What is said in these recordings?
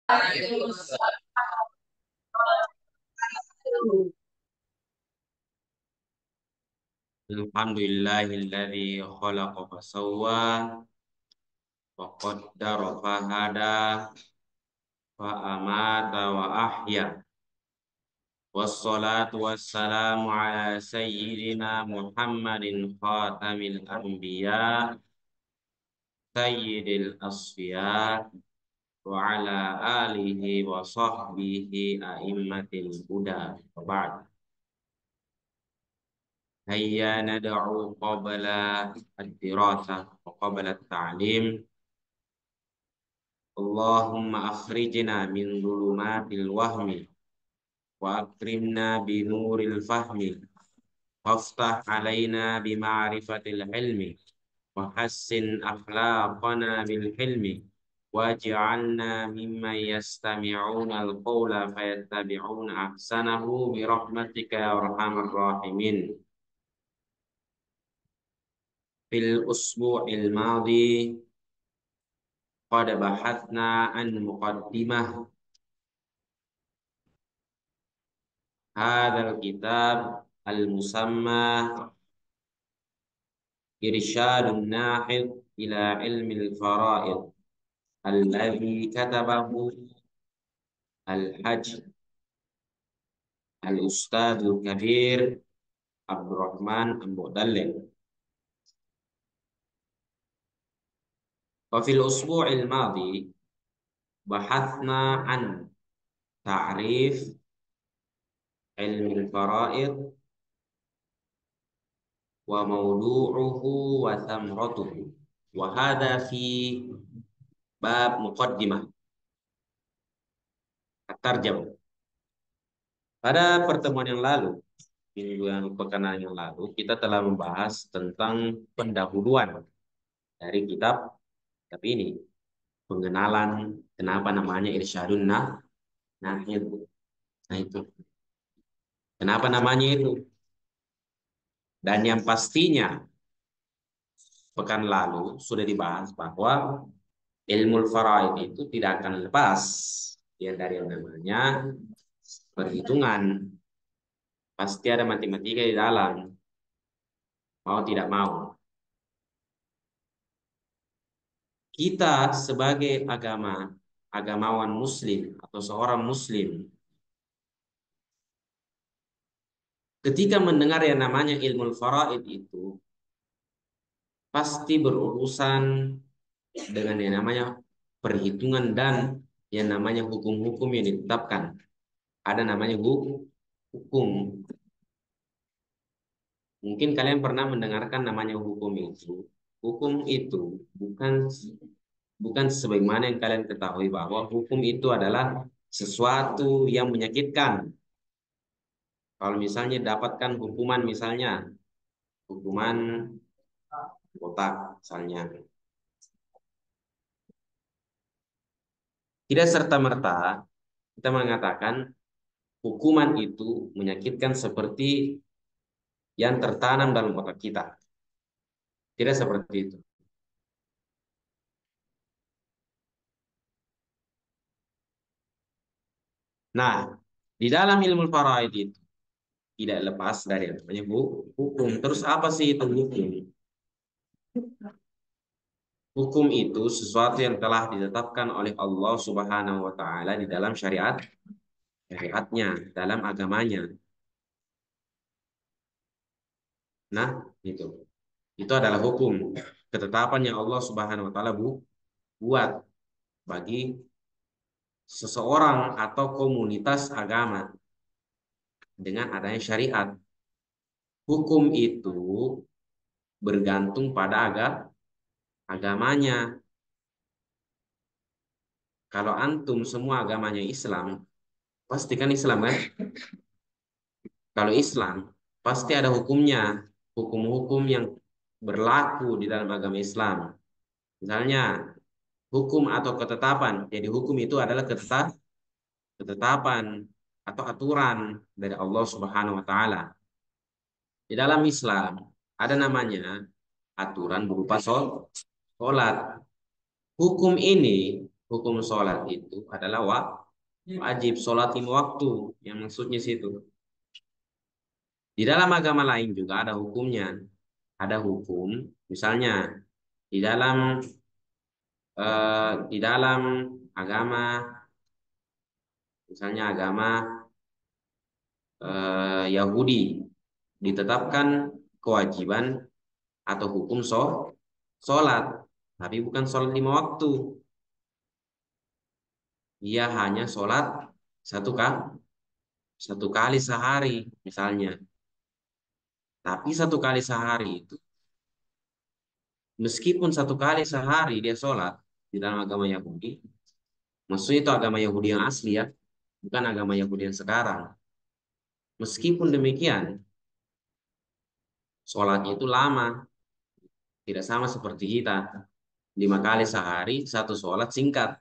Alhamdulillahilladzi khalaqa fasawwa wa qaddara fahada wa amata wa ahya. Wassalatu wassalamu ala sayyidina Muhammadin khatamil anbiya sayyidil asfiya wa ala alihi wa sahbihi a'immatil huda wa ba'd. Hayya nad'u qabla ad-dirasah wa qabla at-ta'lim. Allahumma akhrijna min dhulumatil wahmi wa akrimna bi nuril fahmi waftah alaina bi ma'rifatil ilmi wa hassin akhlaqana bil hilmi waj'alna mimman yastami'una al-qawla fayattabi'una ahsanahu bi rahmatika ya arhamar rahimin. Fil usbu'il madhi qad bahathna an muqaddimah hadzal kitab al-musamma Irsyadun Nahid ila ilmil fara'id alladzi katabahu al-Hajj al-Ustadzul Kabir Abdurrahman Al-Mu'dallim. Wa fil usbu'il madhi bahathna an ta'rif ilmil fara'id wa mawdu'uhu wa thamratuhu wa hadha fi bab muqaddimah at-tarjamah. Pada pertemuan yang lalu, pekan yang lalu, kita telah membahas tentang pendahuluan dari kitab ini, pengenalan kenapa namanya Irsyadun Nahid. Nah itu, kenapa namanya itu? Dan yang pastinya pekan lalu sudah dibahas bahwa ilmu faraid itu tidak akan lepas ya dari yang namanya perhitungan. Pasti ada matematika di dalam, mau tidak mau. Kita sebagai agamawan muslim atau seorang muslim, ketika mendengar yang namanya ilmu faraid itu pasti berurusan dengan yang namanya perhitungan dan yang namanya hukum-hukum yang ditetapkan. Ada namanya hukum. Mungkin kalian pernah mendengarkan namanya hukum itu. Hukum itu bukan sebagaimana yang kalian ketahui bahwa hukum itu adalah sesuatu yang menyakitkan. Kalau misalnya dapatkan hukuman, misalnya hukuman botak misalnya, tidak serta-merta kita mengatakan hukuman itu menyakitkan seperti yang tertanam dalam otak kita. Tidak seperti itu. Nah, di dalam ilmu faraid itu tidak lepas dari yang namanya hukum. Terus apa sih itu hukum? Hukum itu sesuatu yang telah ditetapkan oleh Allah Subhanahu wa taala di dalam syariatnya, dalam agamanya. Nah, itu. Itu adalah hukum, ketetapan yang Allah Subhanahu wa taala buat bagi seseorang atau komunitas agama dengan adanya syariat. Hukum itu bergantung pada agamanya. Kalau antum semua agamanya Islam, pasti kan Islam kan? Kalau Islam, pasti ada hukumnya, hukum-hukum yang berlaku di dalam agama Islam. Misalnya, hukum atau ketetapan. Jadi hukum itu adalah ketetapan atau aturan dari Allah Subhanahu wa taala. Di dalam Islam ada namanya aturan berupa sholat. Hukum ini Hukum sholat itu adalah wajib sholat lima waktu. Yang maksudnya situ. Di dalam agama lain juga ada hukumnya. Ada hukum, misalnya di dalam di dalam agama, misalnya agama Yahudi ditetapkan kewajiban atau hukum sholat, tapi bukan sholat lima waktu. Dia hanya sholat satu kali, satu kali sehari misalnya. Tapi satu kali sehari itu, meskipun satu kali sehari dia sholat di dalam agama Yahudi, maksudnya itu agama Yahudi yang asli ya, bukan agama Yahudi yang sekarang. Meskipun demikian, sholatnya itu lama, tidak sama seperti kita. 5 kali sehari, satu sholat singkat.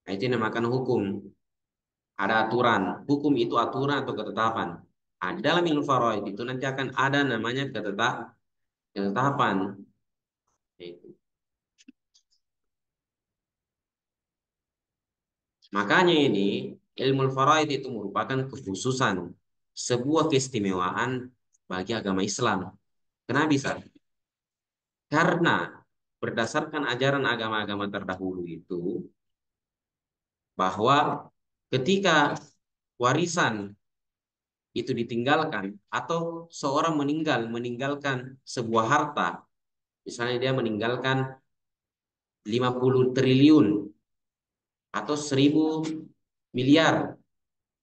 Nah, itu yang dinamakan hukum. Ada aturan. Hukum itu aturan atau ketetapan. Nah, di dalam ilmu faraid itu nanti akan ada namanya ketetapan. Itu. Makanya ini ilmu faraid itu merupakan kekhususan, sebuah keistimewaan bagi agama Islam. Kenapa bisa? Karena berdasarkan ajaran agama-agama terdahulu itu, bahwa ketika warisan itu ditinggalkan atau seorang meninggalkan sebuah harta, misalnya dia meninggalkan 50 triliun atau 1.000 miliar.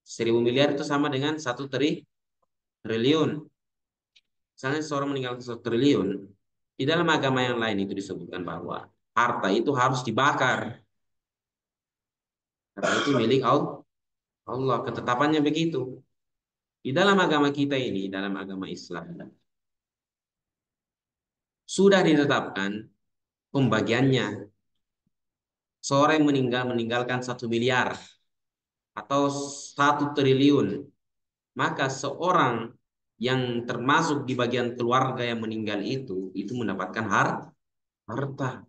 1.000 miliar itu sama dengan 1 triliun. Misalnya seorang meninggalkan 1 triliun, di dalam agama yang lain itu disebutkan bahwa harta itu harus dibakar. Karena itu milik Allah. Ketetapannya begitu. Di dalam agama kita ini, dalam agama Islam, sudah ditetapkan pembagiannya. Seorang yang meninggalkan 1 miliar atau 1 triliun, maka seorang yang termasuk di bagian keluarga yang meninggal itu mendapatkan harta,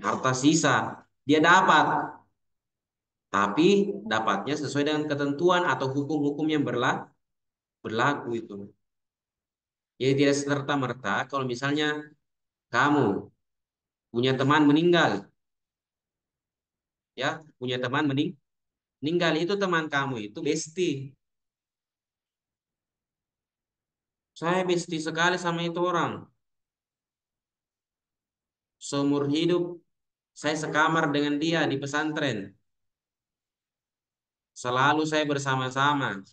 harta sisa. Dia dapat, tapi dapatnya sesuai dengan ketentuan atau hukum-hukum yang berlaku itu. Jadi tidak serta-merta kalau misalnya kamu punya teman meninggal, ya, punya teman meninggal itu teman kamu itu bestie. Saya bestie sekali sama itu orang. Seumur hidup saya sekamar dengan dia di pesantren. Selalu saya bersama-sama.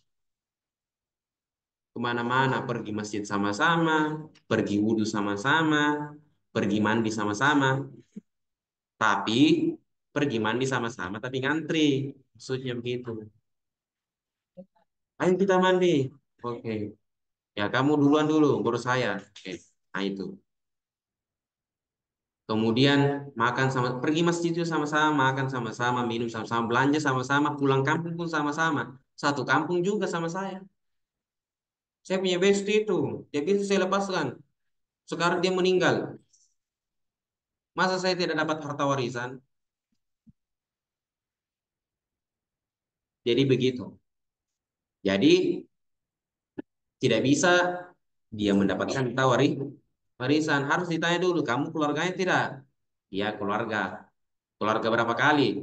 Kemana-mana, pergi masjid sama-sama, pergi wudhu sama-sama, pergi mandi sama-sama. Tapi pergi mandi sama-sama, tapi ngantri. Maksudnya begitu. Ayo kita mandi. Oke. Ya kamu duluan dulu, baru saya. Oke. Nah itu. Kemudian makan sama, pergi masjid itu sama-sama, makan sama-sama, minum sama-sama, belanja sama-sama, pulang kampung pun sama-sama. Satu kampung juga sama saya. Saya punya bestie itu, dia bisa saya lepaskan. Sekarang dia meninggal. Masa saya tidak dapat harta warisan? Jadi begitu. Jadi tidak bisa dia mendapatkan harta warisan. Harus ditanya dulu, kamu keluarganya tidak? Iya keluarga. Keluarga berapa kali?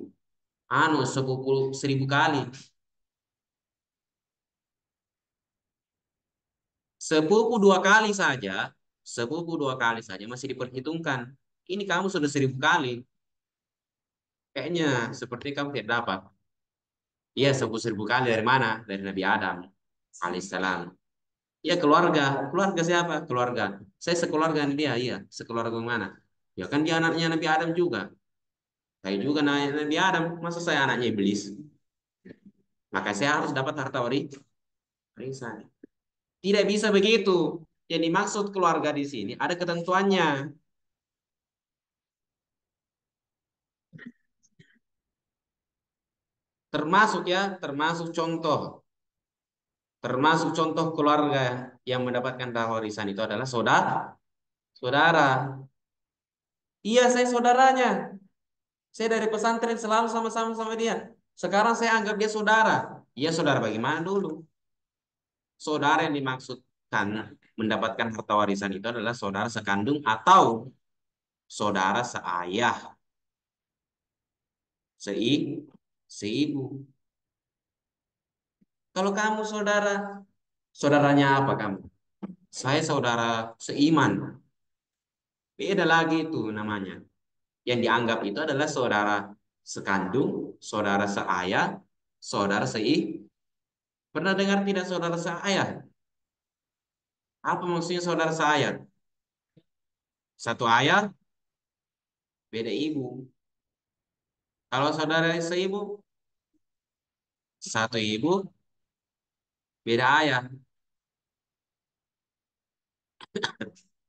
Anu, sepupu 1.000 kali. Sepupu dua kali saja, sepupu 2 kali saja masih diperhitungkan. Ini kamu sudah 1.000 kali. Kayaknya seperti kamu tidak dapat. Iya, sepupu 1.000 kali dari mana? Dari Nabi Adam alaihissalam. Iya keluarga. Keluarga siapa? Keluarga. Saya sekeluarga dengan dia. Iya, sekeluarga mana? Ya kan dia anaknya Nabi Adam juga. Saya juga Nabi Adam. Masa saya anaknya iblis? Maka saya harus dapat harta warisan. Tidak bisa begitu. Jadi maksud keluarga di sini ada ketentuannya. Termasuk ya, termasuk contoh keluarga yang mendapatkan warisan itu adalah saudara. Saudara. Iya, saya saudaranya. Saya dari pesantren selalu sama-sama sama dia. Sekarang saya anggap dia saudara. Iya, saudara bagaimana dulu? Saudara yang dimaksudkan mendapatkan harta warisan itu adalah saudara sekandung atau saudara seayah, sei, seibu. Kalau kamu saudara, saudaranya apa kamu? Saya saudara seiman. Beda lagi itu namanya. Yang dianggap itu adalah saudara sekandung, saudara seayah, saudara sei. Pernah dengar tidak saudara seayah? Apa maksudnya saudara seayah? Satu ayah, beda ibu. Kalau saudara seibu, satu ibu, beda ayah.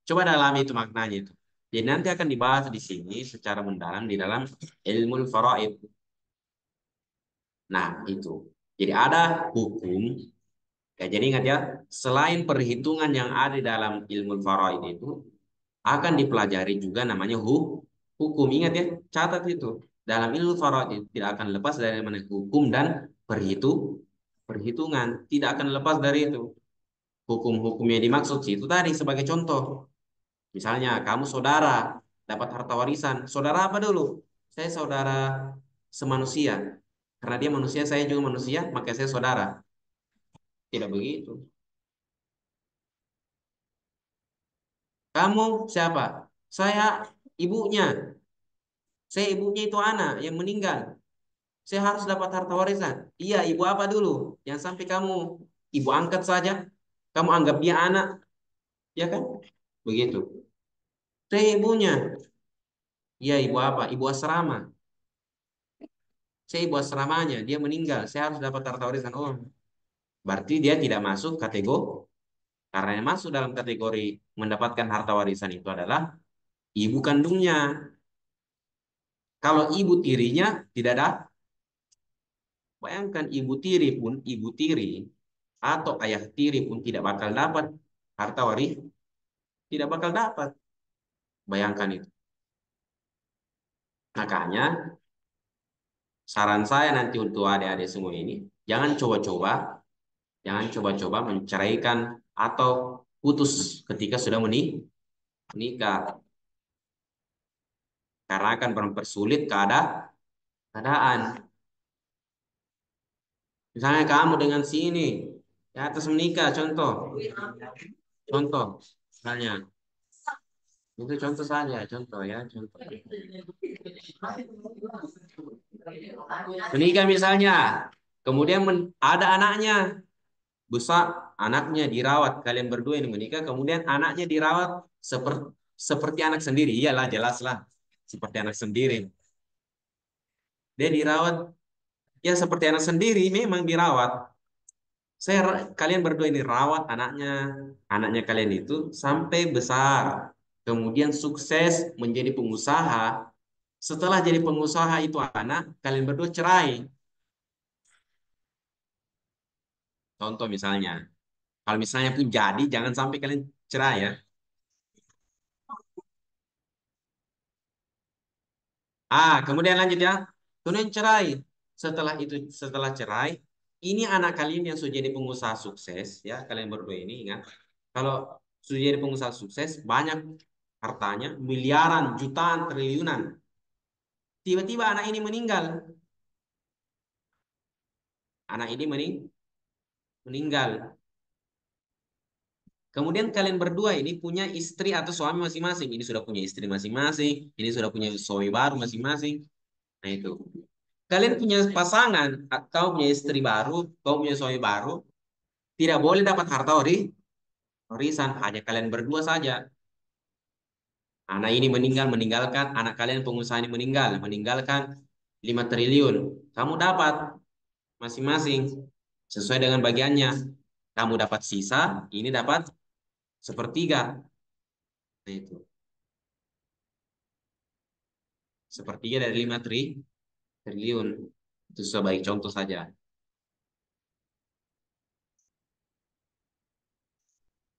Coba dalami itu maknanya itu. Jadi nanti akan dibahas di sini secara mendalam di dalam ilmu faraid. Nah, itu. Jadi ada hukum. Ya, jadi ingat ya, selain perhitungan yang ada di dalam ilmu faraid itu, akan dipelajari juga namanya hukum. Ingat ya, catat itu. Dalam ilmu faraid itu tidak akan lepas dari mana hukum dan perhitungan. Tidak akan lepas dari itu. Hukum-hukum yang dimaksud itu tadi sebagai contoh. Misalnya kamu saudara dapat harta warisan. Saudara apa dulu? Saya saudara semanusia. Karena dia manusia, saya juga manusia, maka saya saudara. Tidak begitu. Kamu siapa? Saya ibunya. Saya ibunya itu anak yang meninggal. Saya harus dapat harta warisan. Iya, ibu apa dulu? Yang sampai kamu ibu angkat saja. Kamu anggap dia anak, ya kan? Begitu. Saya ibunya. Iya, ibu apa? Ibu asrama. Saya ibu asramanya. Dia meninggal. Saya harus dapat harta warisan. Oh, berarti dia tidak masuk kategori. Karena yang masuk dalam kategori mendapatkan harta warisan itu adalah ibu kandungnya. Kalau ibu tirinya tidak ada. Bayangkan ibu tiri atau ayah tiri pun tidak bakal dapat harta waris, tidak bakal dapat. Bayangkan itu. Makanya saran saya nanti untuk adik-adik semua ini, jangan coba-coba, jangan coba-coba menceraikan atau putus ketika sudah menikah, karena akan mempersulit keadaan. Misalnya kamu dengan sini, di atas menikah, contoh, misalnya, itu contoh saja, contoh ya, contoh. Menikah misalnya, kemudian ada anaknya, besar, anaknya dirawat, kalian berdua ini menikah, kemudian anaknya dirawat seperti anak sendiri, iyalah jelaslah, seperti anak sendiri. Dia dirawat, ya seperti anak sendiri, memang dirawat. Kalian berdua ini rawat anaknya kalian itu sampai besar, kemudian sukses menjadi pengusaha. Setelah jadi pengusaha itu anak, kalian berdua cerai. Contoh misalnya. Kalau misalnya pun jadi, jangan sampai kalian cerai ya. Kemudian lanjut ya. Kemudian cerai. Setelah cerai, ini anak kalian yang sudah jadi pengusaha sukses, ya, kalian berdua ini ingat. Kalau sudah jadi pengusaha sukses, banyak hartanya, miliaran, jutaan, triliunan. Tiba-tiba anak ini meninggal. Anak ini meninggal. Kemudian kalian berdua ini punya istri atau suami masing-masing. Ini sudah punya istri masing-masing. Ini sudah punya suami baru masing-masing. Nah itu. Kalian punya pasangan, kau punya istri baru, kau punya suami baru, tidak boleh dapat harta warisan, hanya kalian berdua saja. Anak ini meninggalkan, anak kalian pengusaha ini meninggalkan 5 triliun. Kamu dapat masing-masing sesuai dengan bagiannya. Kamu dapat sisa, ini dapat sepertiga. Nah itu, sepertiga dari 5 triliun. Itu sebagai contoh saja.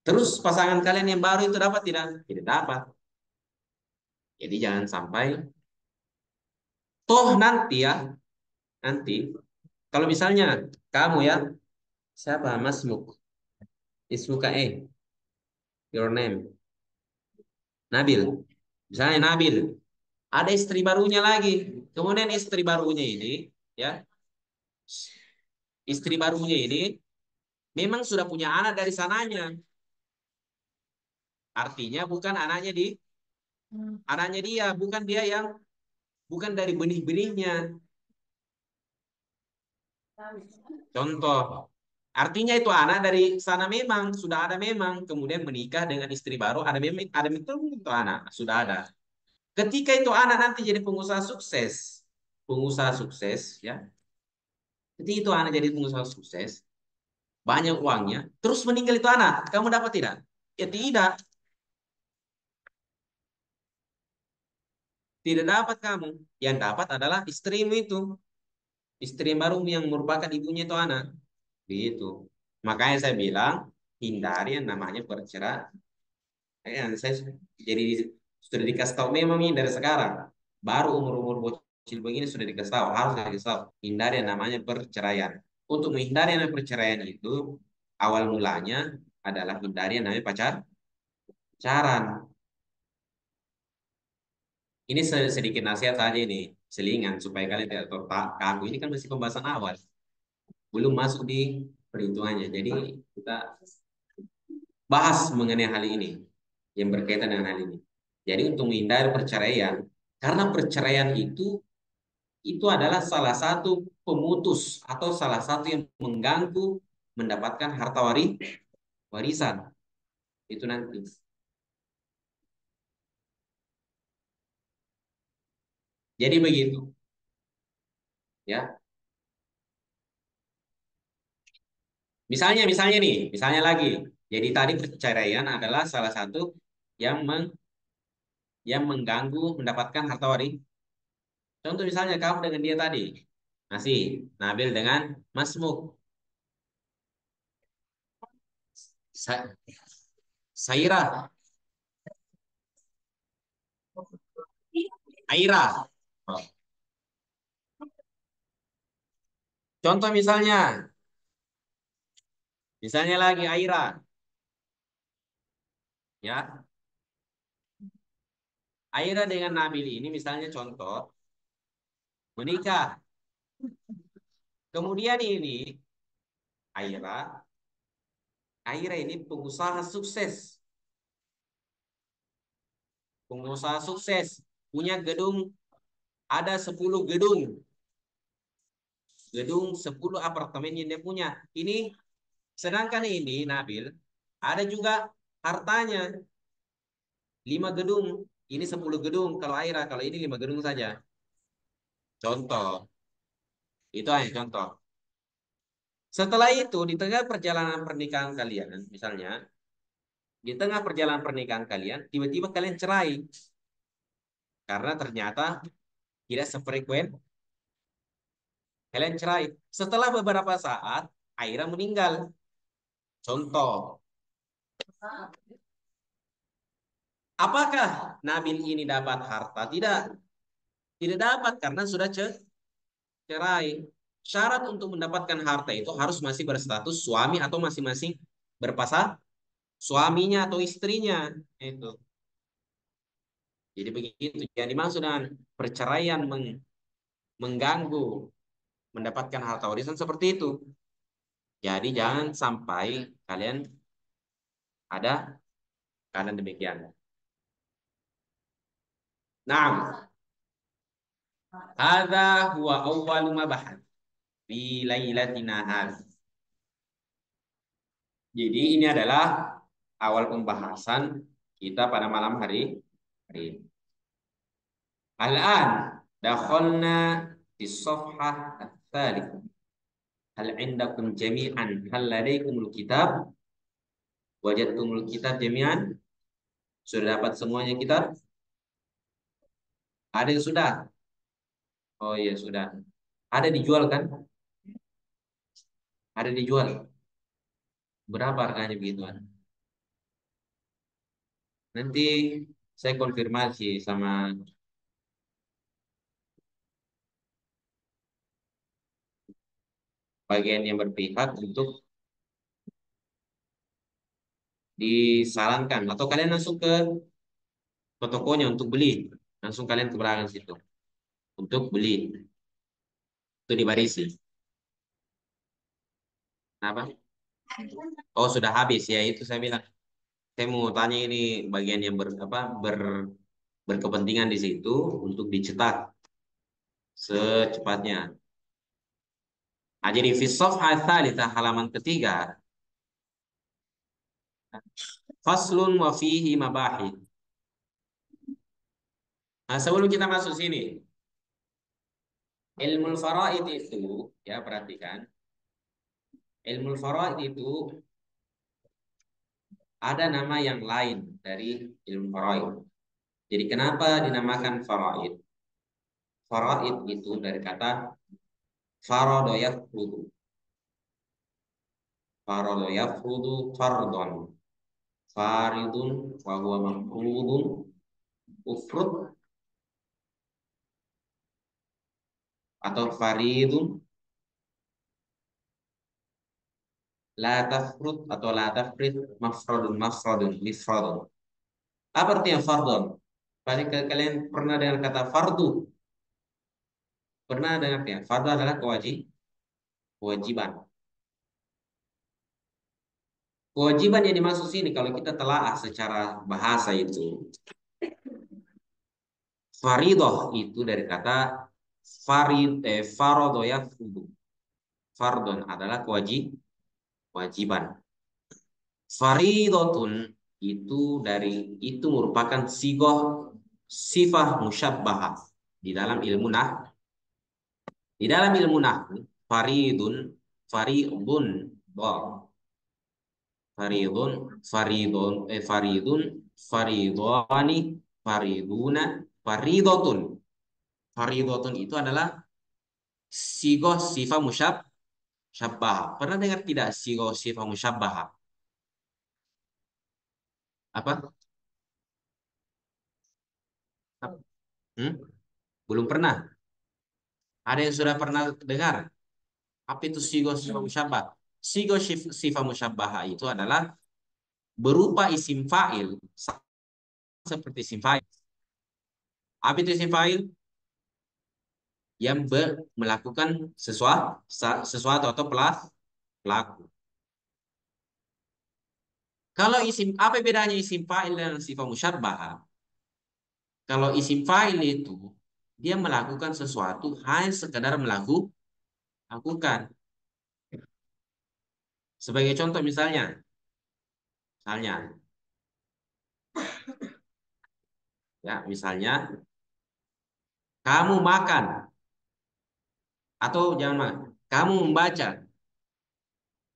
Terus pasangan kalian yang baru itu dapat tidak? Tidak dapat. Jadi jangan sampai toh nanti ya, nanti kalau misalnya kamu ya, siapa Mas Muk, Ismuka your name, Nabil. Misalnya Nabil, ada istri barunya lagi. Kemudian istri barunya ini, ya, istri barunya ini memang sudah punya anak dari sananya. Artinya bukan anaknya dia, bukan dia yang, bukan dari benih-benihnya. Contoh, artinya itu anak dari sana memang sudah ada memang, kemudian menikah dengan istri baru, ada memang itu anak sudah ada. Ketika itu anak nanti jadi pengusaha sukses, ya. Ketika itu anak jadi pengusaha sukses, banyak uangnya, terus meninggal itu anak, kamu dapat tidak? Ya tidak, tidak dapat kamu. Yang dapat adalah istrimu itu, istri yang baru yang merupakan ibunya itu anak. Gitu. Makanya saya bilang hindari yang namanya perceraian. Saya jadi sudah dikasih tahu memang ini dari sekarang. Baru umur-umur bocil begini sudah dikasih tahu, harus dikasih tahu. Hindari yang namanya perceraian. Untuk menghindari yang namanya perceraian itu, awal mulanya adalah hindari yang namanya pacaran. Ini sedikit nasihat saja ini, selingan supaya kalian tidak terkaku. Ini kan masih pembahasan awal, belum masuk di perhitungannya. Jadi kita bahas mengenai hal ini yang berkaitan dengan hal ini. Jadi untuk menghindari perceraian, karena perceraian itu adalah salah satu pemutus atau salah satu yang mengganggu mendapatkan harta warisan itu nanti. Jadi begitu, ya. Misalnya nih, misalnya lagi. Jadi tadi perceraian adalah salah satu yang yang mengganggu mendapatkan harta waris. Contoh misalnya kamu dengan dia tadi, masih Nabil dengan Masmuk, Sa Saira, Aira. Oh. Contoh misalnya lagi Aira, ya. Aira dengan Nabil ini misalnya contoh menikah. Kemudian ini Aira, Aira ini pengusaha sukses, punya gedung, ada 10 gedung, 10 apartemen yang dia punya. Ini sedangkan ini Nabil ada juga hartanya 5 gedung. Ini 10 gedung kalau Aira, kalau ini 5 gedung saja. Contoh, itu hanya contoh. Setelah itu di tengah perjalanan pernikahan kalian, misalnya di tengah perjalanan pernikahan kalian, tiba-tiba kalian cerai karena ternyata tidak sefrekuen, kalian cerai. Setelah beberapa saat, Aira meninggal. Contoh, apakah Nabil ini dapat harta? Tidak, tidak dapat karena sudah cerai. Syarat untuk mendapatkan harta itu harus masih berstatus suami atau masing-masing berpasang suaminya atau istrinya. Itu. Jadi begitu. Yang dimaksud dengan perceraian mengganggu mendapatkan harta warisan seperti itu. Jadi jangan sampai kalian ada keadaan demikian. Nah, hadza huwa awwalu ma bahas fi lailatina hadhihi. Jadi ini adalah awal pembahasan kita pada malam hari ini. Al-an dakhalna di safhah ats-tsalits. Hal indakum jami'an hal ladaikumul kitab wajadtumul kitab jami'an? Sudah dapat semuanya kitab? Ada yang sudah? Oh iya sudah. Ada dijual kan? Ada dijual. Berapa harganya begituan? Nanti Saya konfirmasi sama bagian yang berpihak untuk disarankan atau kalian langsung ke tokonya untuk beli. Langsung kalian ke belakang situ untuk beli. Itu di Barisi. Kenapa? Oh, sudah habis ya, itu saya bilang. Saya mau tanya ini bagian yang berkepentingan di situ untuk dicetak secepatnya. Nah, jadi fi shafhah tsalitsah halaman ketiga, faslun wa fihi mabahith. Nah, sebelum kita masuk sini, ilmu faraid itu, ya perhatikan, ilmu faraid itu ada nama yang lain dari ilmu faraid. Jadi kenapa dinamakan faraid? Faraid itu dari kata farada yafrudu. Farada yafrudu fardon. Faridun wa huwa mafrudun ufrud atau faridun la tafrud atau la tafrid mafradun mifradun. Apa artinya fardun? Paling kalian pernah dengar kata fardu? Pernah dengar ya? Fardu adalah kewajiban. Kewajiban yang dimaksud sini kalau kita telaah secara bahasa itu, faridoh itu dari kata farodo yafrudu. Fardun adalah kewajiban. Faridotun itu merupakan sifah musyabbahah di dalam ilmu nahwu faridun faridun bo faridun faridun faridoni fariduna faridotun itu adalah sifah musyabbahah. Pernah dengar tidak sifah musyabbahah? Apa? Hmm? Belum pernah. Ada yang sudah pernah dengar? Apa itu sifah musyabbah? Sifah musyabbah itu adalah berupa isim fa'il seperti isim fa'il. Apa itu isim fa'il? Yang melakukan sesuatu atau pelaku. Kalau apa bedanya isim fa'il dengan sifah musyabbah? Kalau isim fa'il itu dia melakukan sesuatu hanya sekedar melakukan. Sebagai contoh misalnya, ya misalnya kamu makan atau jangan makan, kamu membaca.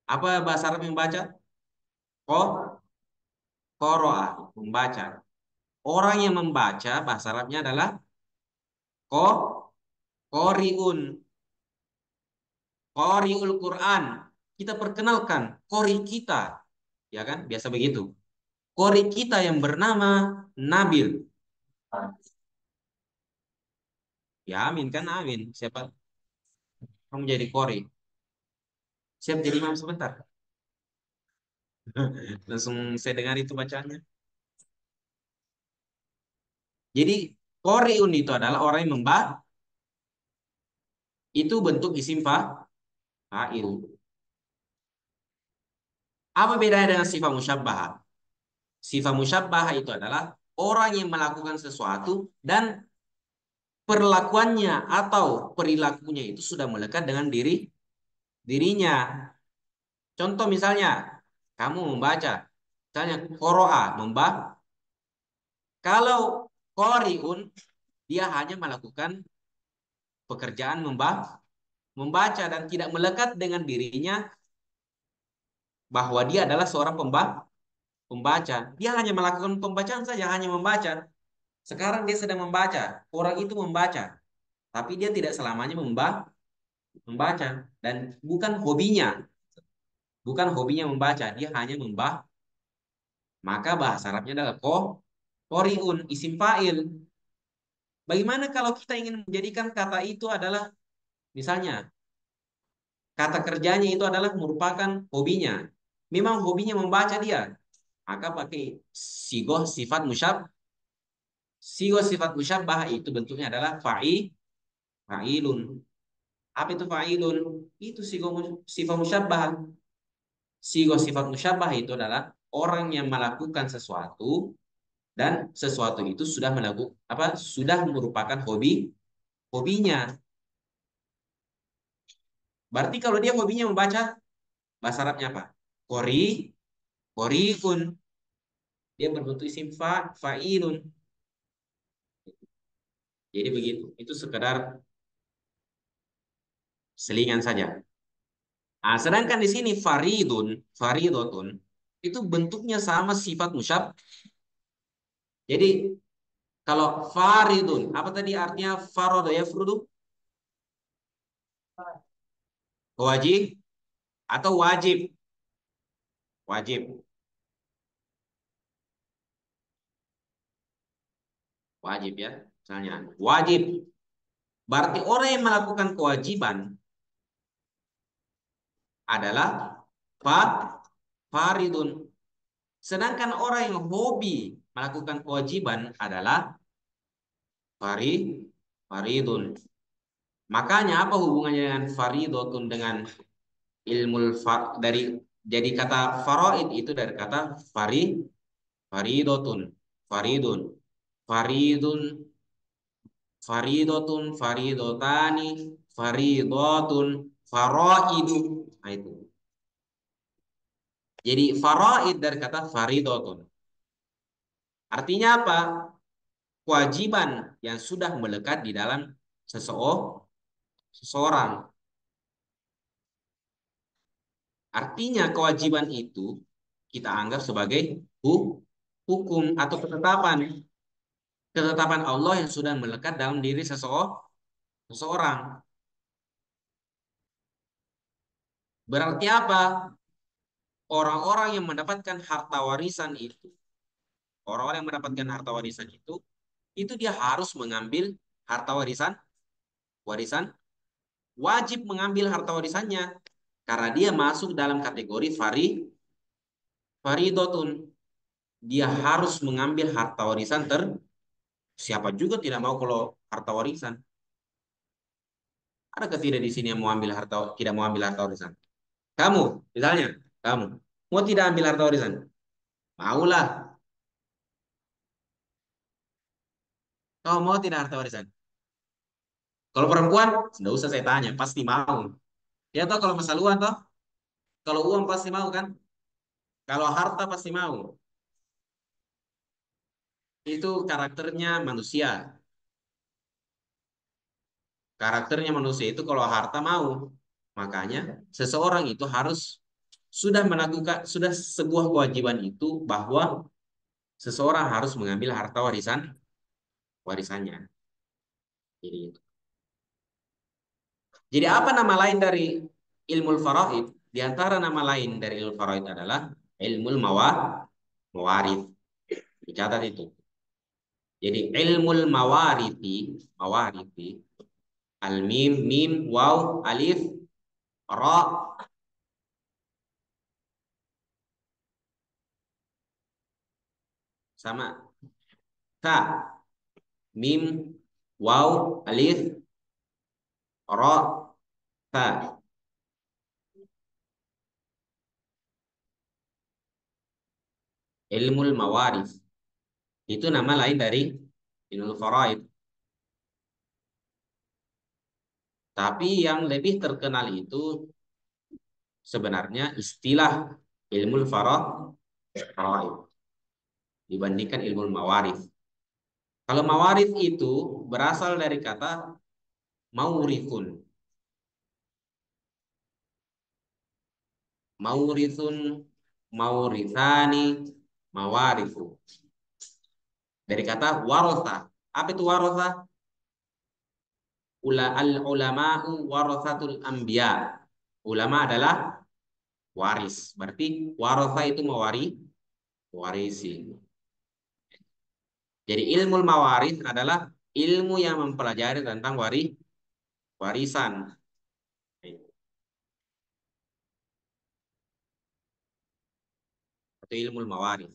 Apa bahasa Arab membaca? Ko, koroa, membaca. Orang yang membaca bahasa Arabnya adalah ko, koriun, koriul Quran. Kita perkenalkan kori kita, ya kan? Biasa begitu. Kori kita yang bernama Nabil. Ya amin kan amin. Siapa kamu jadi kori? Siap jadi imam sebentar. Langsung saya dengar itu bacaannya. Jadi koriun itu adalah orang yang itu bentuk isim fa'il. Apa bedanya dengan sifat musyabbah? Sifat musyabbah itu adalah orang yang melakukan sesuatu dan perlakuannya atau perilakunya itu sudah melekat dengan dirinya. Contoh misalnya, kamu membaca, misalnya koroa, kalau koriun, dia hanya melakukan pekerjaan membaca dan tidak melekat dengan dirinya bahwa dia adalah seorang pembaca. Dia hanya melakukan pembacaan saja, hanya membaca. Sekarang dia sedang membaca, orang itu membaca, tapi dia tidak selamanya membaca dan bukan hobinya membaca, dia hanya maka bahasa Arabnya adalah Qoriun, isim fa'il. Bagaimana kalau kita ingin menjadikan kata itu adalah, misalnya, kata kerjanya itu adalah merupakan hobinya. Memang hobinya membaca dia. Maka pakai sigoh sifat sigoh sifat musyabbah itu bentuknya adalah fa'ilun. Apa itu fa'ilun? Itu sigoh sifat musyabbah. Sigoh sifat musyabbah itu adalah orang yang melakukan sesuatu dan sesuatu itu sudah melakukan apa? Sudah merupakan hobinya. Berarti kalau dia hobinya membaca, bahasa Arabnya apa? Qori, qoriun. Dia berbentuk isim fa'ilun. Jadi begitu. Itu sekedar selingan saja. Nah, sedangkan di sini faridotun, itu bentuknya sama sifat Jadi kalau faridun, apa tadi artinya farodo ya frudu? Wajib atau wajib? Wajib, wajib ya. Misalnya wajib. Berarti orang yang melakukan kewajiban adalah fa faridun. Sedangkan orang yang hobi melakukan kewajiban adalah fari faridun. Makanya apa hubungannya dengan faridotun dengan dari jadi kata faraid itu dari kata faridotun, faridun, faridun, faridotun, faridotani, faridotun, faraidu. Nah, itu. Jadi faraid dari kata faridotun. Artinya apa? Kewajiban yang sudah melekat di dalam seseorang. Artinya kewajiban itu kita anggap sebagai hukum atau ketetapan. Ketetapan Allah yang sudah melekat dalam diri seseorang. Berarti apa? Orang-orang yang mendapatkan harta warisan itu, orang-orang yang mendapatkan harta warisan itu dia harus mengambil harta warisan, warisan wajib mengambil harta warisannya karena dia masuk dalam kategori faridotun. Dia harus mengambil harta warisan siapa juga tidak mau kalau harta warisan. Adakah tidak di sini yang mau ambil harta tidak mau ambil harta warisan? Kamu, misalnya, kamu mau tidak ambil harta warisan? Maulah. Kau mau tidak harta warisan? Kalau perempuan, tidak usah saya tanya, pasti mau. Ya toh kalau masalah uang toh, kalau uang pasti mau kan? Kalau harta pasti mau. Itu karakternya manusia. Karakternya manusia itu kalau harta mau. Makanya seseorang itu harus sudah melakukan sudah sebuah kewajiban itu bahwa seseorang harus mengambil harta warisannya. Jadi itu. Jadi apa nama lain dari ilmu faraid? Di antara nama lain dari ilmu faraid adalah ilmu mawarith. Dicatat itu. Jadi ilmu mawarithi, al mim, mim, waw, alif, ra, sama ta, mim, waw, alif, ra, ta. Ilmu mawarith. Itu nama lain dari ilmu faraid. Tapi yang lebih terkenal itu sebenarnya istilah ilmu faraid dibandingkan ilmu mawarith. Kalau mawarith itu berasal dari kata maurithun. Maurithun, maurithani, mawarithu. Dari kata warotha. Apa itu warotha? Al-ulama'u warathatul anbiya. Ulama adalah waris. Berarti warotha itu mewarisi. Jadi ilmu mawaris adalah ilmu yang mempelajari tentang warisan. Itu ilmu mawaris.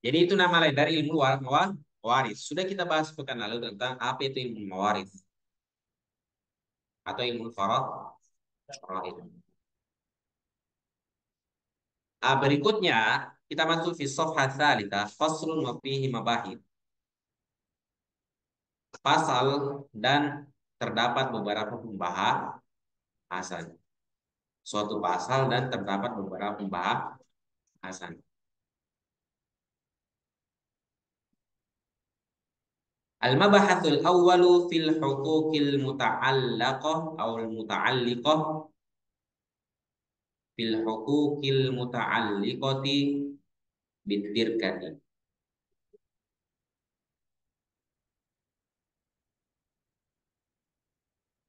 Jadi itu nama lain dari ilmu mawaris. Sudah kita bahas pekan lalu tentang apa itu ilmu mawaris atau ilmu faraid. Berikutnya kita masuk fi shafhah tsalitsah faslun wa fihi mabahith. Pasal dan terdapat beberapa pembahasan. Suatu pasal dan terdapat beberapa pembahasan. Al-mabahatul awwalu fil huquqil muta'allaqah atau muta'alliqah fil huquqil muta'alliqati bitirkati.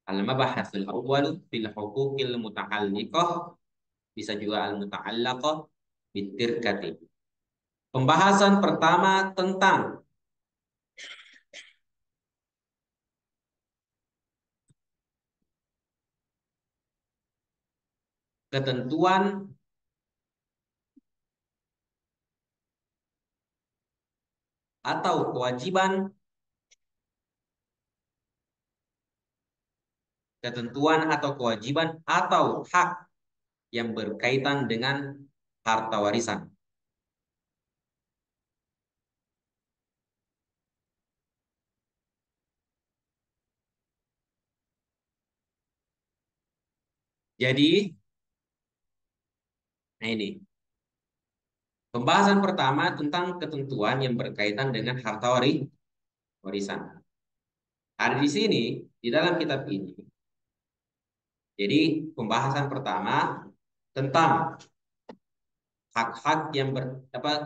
Al-mabahatul awwalu fil huquqil muta'alliqah, bisa juga al-muta'allaqah bitirkati. Pembahasan pertama tentang ketentuan atau kewajiban, ketentuan atau kewajiban atau hak yang berkaitan dengan harta warisan. Jadi, nah ini pembahasan pertama tentang ketentuan yang berkaitan dengan harta warisan. Ada di sini di dalam kitab ini. Jadi, pembahasan pertama tentang hak-hak yang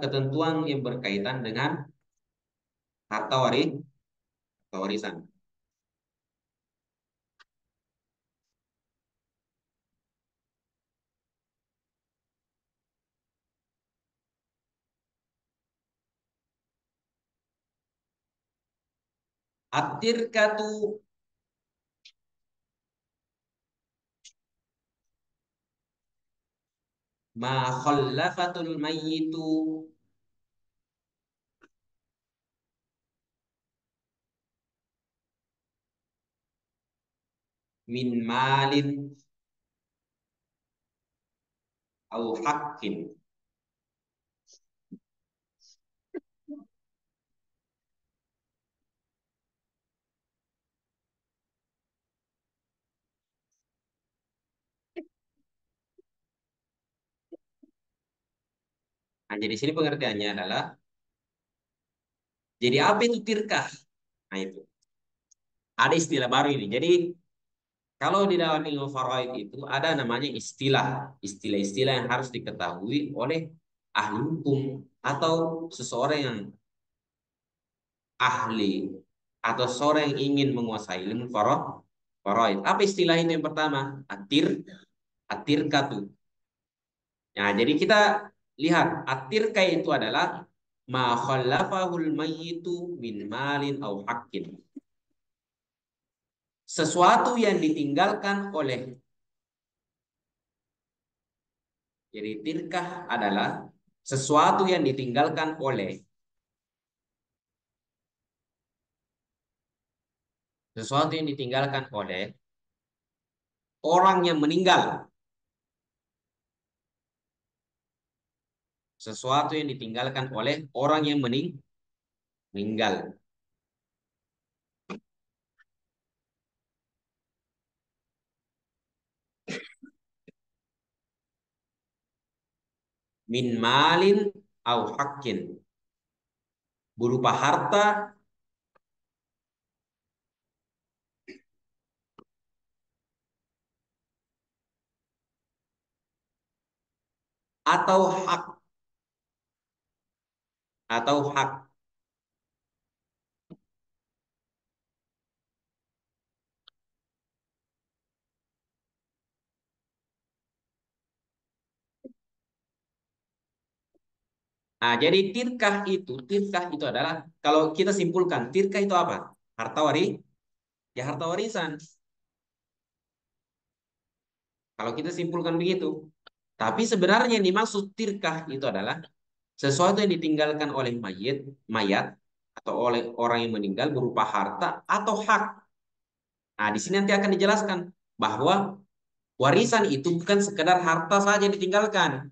ketentuan yang berkaitan dengan harta warisan. At-tirkatu ma khallafatul mayyitu min malin au haqqin. Nah, jadi sini pengertiannya adalah, jadi apa itu tirkah? Nah, itu. Ada istilah baru ini. Jadi, kalau di dalam ilmu faraid itu ada namanya istilah, istilah-istilah yang harus diketahui oleh ahli hukum atau seseorang yang ahli atau seorang yang ingin menguasai ilmu faraid. Apa istilah itu yang pertama? Atirkatu. Nah, jadi kita lihat atirka itu adalah ma khallafahul mayyitu min malin au haqqin. Sesuatu yang ditinggalkan oleh, jadi tirkah adalah sesuatu yang ditinggalkan oleh, sesuatu yang ditinggalkan oleh orang yang meninggal, sesuatu yang ditinggalkan oleh orang yang meninggal min malin au haqqin, berupa harta atau hak. atau hak. Nah, jadi tirkah itu adalah kalau kita simpulkan, tirkah itu apa? Harta ya harta warisan. Kalau kita simpulkan begitu. Tapi sebenarnya yang dimaksud tirkah itu adalah sesuatu yang ditinggalkan oleh mayat atau oleh orang yang meninggal berupa harta atau hak. Nah, di sini nanti akan dijelaskan bahwa warisan itu bukan sekedar harta saja yang ditinggalkan.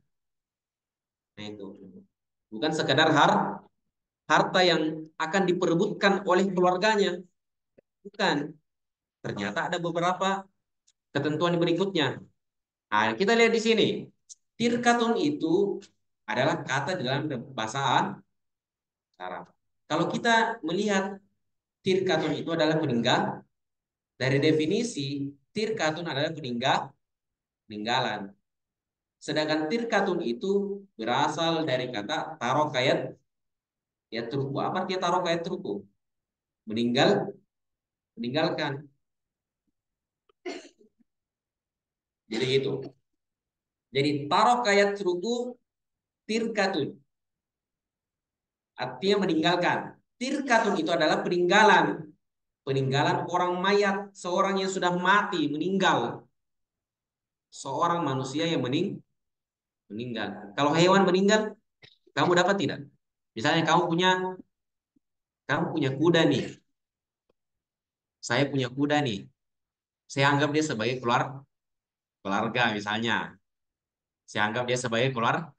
Nah, itu bukan sekedar harta yang akan diperebutkan oleh keluarganya. Bukan. Ternyata ada beberapa ketentuan berikutnya. Nah, kita lihat di sini. Tirkatun itu adalah kata di dalam bahasa Arab. Kalau kita melihat tirkatun itu adalah peninggal, dari definisi tirkatun adalah peninggalan. Sedangkan tirkatun itu berasal dari kata tarokayat ya truku. Apa artinya tarokayat truku? Meninggal, meninggalkan. Jadi itu. Jadi tarokayat truku tirkatun. Artinya meninggalkan. Tirkatun itu adalah peninggalan. Peninggalan orang mayat. Seorang yang sudah mati, meninggal. Seorang manusia yang meninggal. Kalau hewan meninggal, kamu dapat tidak? Misalnya kamu punya kuda nih. Saya punya kuda nih. Saya anggap dia sebagai keluarga misalnya. Saya anggap dia sebagai keluarga.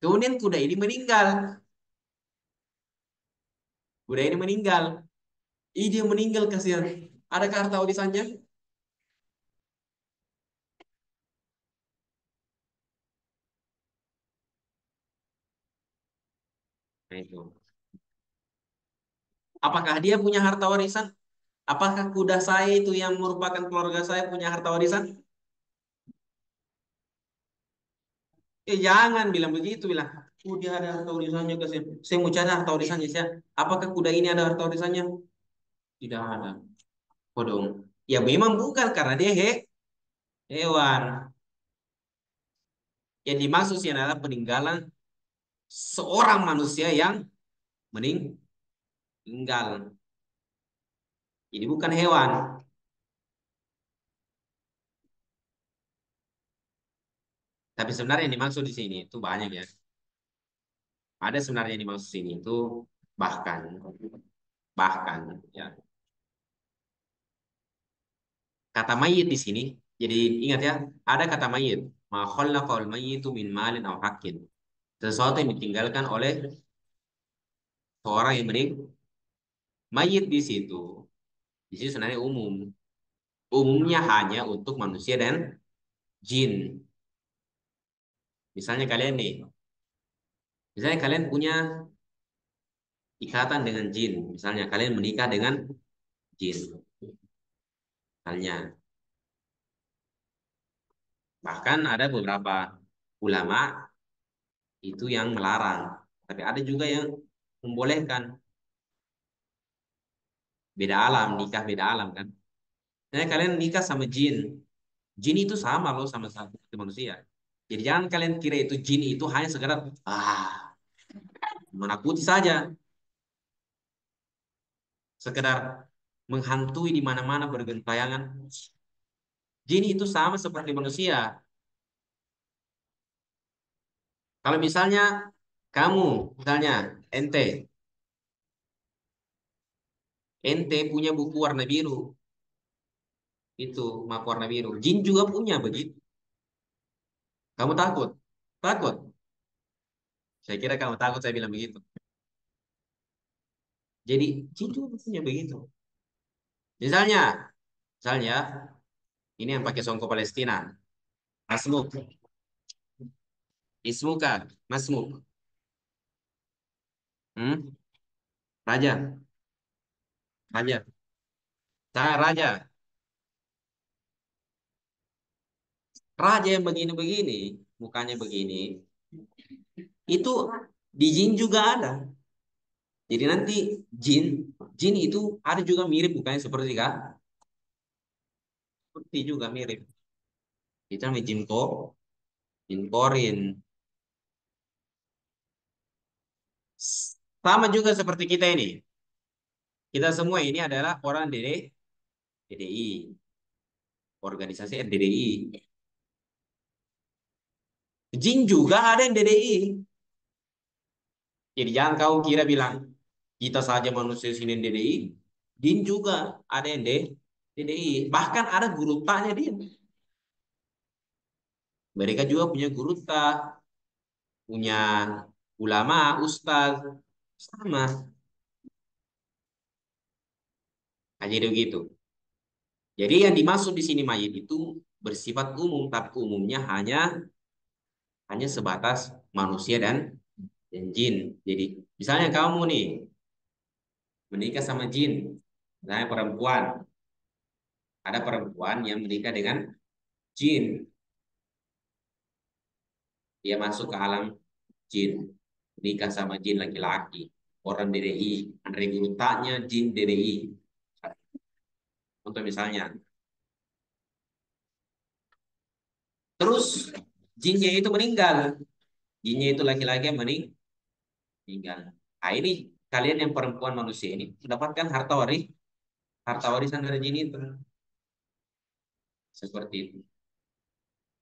Kemudian kuda ini meninggal. Kuda ini meninggal. Ih, dia meninggal kasihan. Adakah harta warisannya? Nah, itu. Apakah dia punya harta warisan? Apakah kuda saya itu yang merupakan keluarga saya punya harta warisan? Jangan bilang begitu, bilang, oh dia ada harta warisannya ke saya. Saya mau cari harta warisannya saya. Apakah kuda ini ada harta warisannya? Tidak ada. Kodong. Ya memang bukan karena dia hewan. Yang dimaksud sih adalah peninggalan seorang manusia yang meninggal. Jadi bukan hewan. Tapi sebenarnya yang dimaksud di sini itu banyak ya. Ada sebenarnya yang dimaksud sini itu bahkan bahkan ya. Kata mayit di sini, jadi ingat ya, ada kata mayit. Ma khallaqal mayyitu min malin aw haqqin. Sesuatu yang ditinggalkan oleh seorang yang mayit di situ sebenarnya umum. Umumnya hanya untuk manusia dan jin. Misalnya kalian nih, misalnya kalian punya ikatan dengan jin. Misalnya kalian menikah dengan jin. Misalnya, bahkan ada beberapa ulama itu yang melarang. Tapi ada juga yang membolehkan. Beda alam, nikah beda alam kan. Misalnya kalian nikah sama jin. Jin itu sama loh sama seperti manusia. Jadi jangan kalian kira itu jin itu hanya sekedar menakuti saja, sekedar menghantui di mana-mana bergentayangan. Jin itu sama seperti manusia. Kalau misalnya kamu, misalnya ente, ente punya buku warna biru, itu map warna biru. Jin juga punya begitu. Kamu takut? Takut? Saya kira kamu takut saya bilang begitu. Jadi jin juga punya begitu. Misalnya, misalnya ini yang pakai songkok Palestina, Masmuk, Ismuka, Masmuk, hmm? Raja, Raja, saya Raja, Raja yang begini-begini, mukanya begini, itu Di jin juga ada. Jadi nanti jin, jin itu ada juga mirip bukannya seperti kah? Seperti juga mirip. Itu namanya jin ko, jin korin. Sama juga seperti kita ini. Kita semua ini adalah orang DDI, organisasi RDDI. Jin juga ada yang DDI. Jadi jangan kau kira bilang kita saja manusia sini yang DDI. Jin juga ada yang DDI. Bahkan ada guru taknya dia. Mereka juga punya guru tak, punya ulama, ustaz, sama. Nah, jadi begitu. Jadi yang dimaksud di sini mayit itu bersifat umum, tapi umumnya hanya sebatas manusia dan jin. Jadi misalnya kamu nih menikah sama jin, misalnya perempuan, ada perempuan yang menikah dengan jin, dia masuk ke alam jin, menikah sama jin laki-laki, orang DDI, Andre Gurutanya jin DDI. Untuk misalnya, terus jinnya itu meninggal, jinnya itu laki-laki yang meninggal. Nah ini kalian yang perempuan manusia ini mendapatkan harta warisan dari jin itu, seperti itu.